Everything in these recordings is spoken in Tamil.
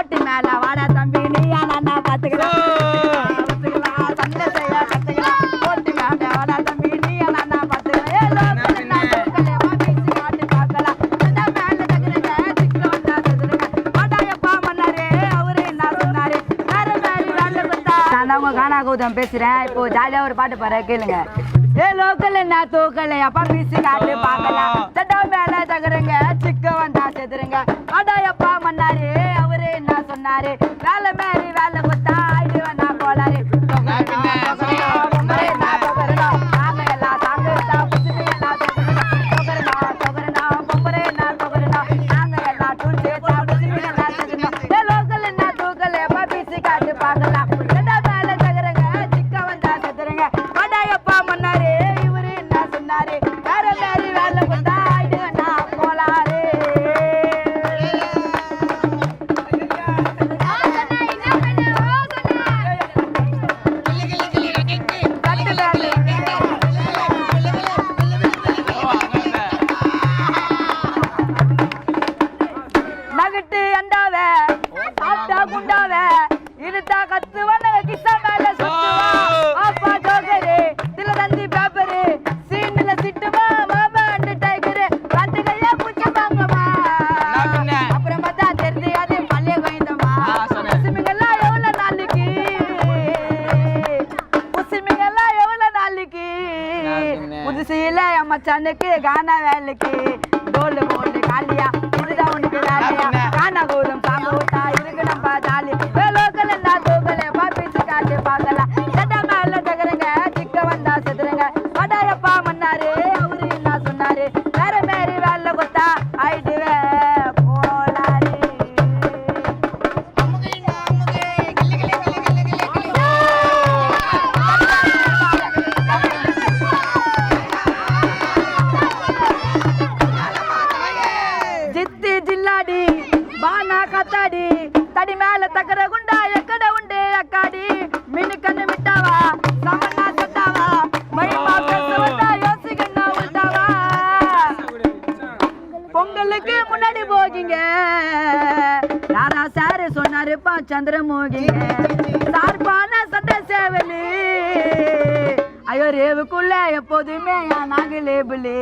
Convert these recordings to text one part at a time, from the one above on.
போட்டி மேல வாடா தம்பி நீயா நானா பாத்துக்கலாம் சண்டை செய்ய கத்துக்கலாம் போட்டி மேல வாடா தம்பி நீயா நானா பாத்துக்கலாம் காட்டு பார்க்கலாம் சண்டை மேல தகுறங்க சிக்க வந்தா தகுறங்க வாடாயப்பா மன்னாரே அவரு என்ன சொன்னாரு வேற மாதிரி வேலை கொடுத்தா நான் உங்க கானா கௌதம் பேசுறேன். இப்போ ஜாலியா ஒரு பாட்டு பாரு கேளுங்க. ஏ லோக்கல் என்ன தூக்கல் அப்பா பீசி காட்டு பார்க்கலாம் சட்டா மேல தகுறங்க சிக்க வந்தா செதுருங்க வாடாயப்பா மன்னாரு அவரு என்ன சொன்னாரு வேலை மாரி வேலை கொத்தா ஆயிடுவேன் நான் போலாரு மச்சானுக்கு கானா வேலைக்கு டோல் போட்டு காலியா இதுதான் உனக்கு வேலையா கானா கௌதம் சாங்க விட்டா இருக்கு நம்ம ஜாலி லோக்கல் என்ன தூக்கல் பாப்பீச்சு காட்டு பார்க்கலாம் சட்டா மேல தகுறங்க சிக்க வந்தா செதுருங்க வாடாயப்பா மன்னாரு அவரு என்ன சொன்னாரு வேற மாரி வேலை கொத்தா ஆயிடுவே போலாரு தடி மேல தக்கற குண்டா எக்கட உண்டு அக்காடி மினு கண்ணு விட்டாவா சமண்ணா சொட்டாவா மயிமா பேசுவதா யோசிக்கண்ணா விட்டாவா பொங்கலுக்கு முன்னாடி போகிங்க ராரா சாரு சொன்னாருப்பா சந்திரமோகிங்க சார்பான சட்ட சேவலி ஐயோ ரேவுக்குள்ள எப்போதுமே நாங்க லேபிளு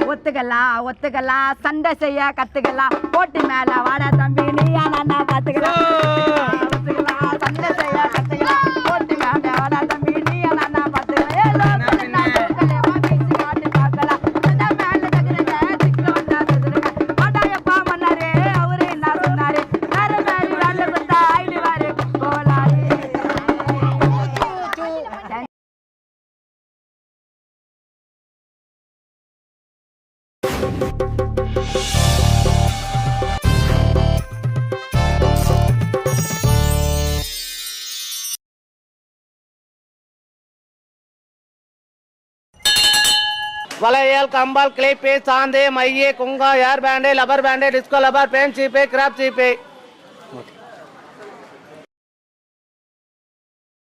ஒத்துக்கலாம் சண்டை செய்ய கத்துக்கலாம் போட்டி மேல வாடா தம்பி நீயா நானா பாத்துக்கலாம் சண்டை செய்ய கத்துக்கலாம் போட்டி மேல வாடா தம்பி நீயா நானா பாத்துக்கலாம் காட்டு பார்க்கலாம் சண்டை மேல தகுறங்க சிக்க வந்தா தகுறங்க வாடாயப்பா மன்னாரே அவரு என்ன சொன்னாரு வேற மாதிரி வேலை கொடுத்தா ஆயிடுவாரு போலாரு. वलयल कंबल क्लिप सांदे मइये कुंगा हेयर बैंड लबर बैंड डिस्को लबर पेन चीपे क्रैप चीपे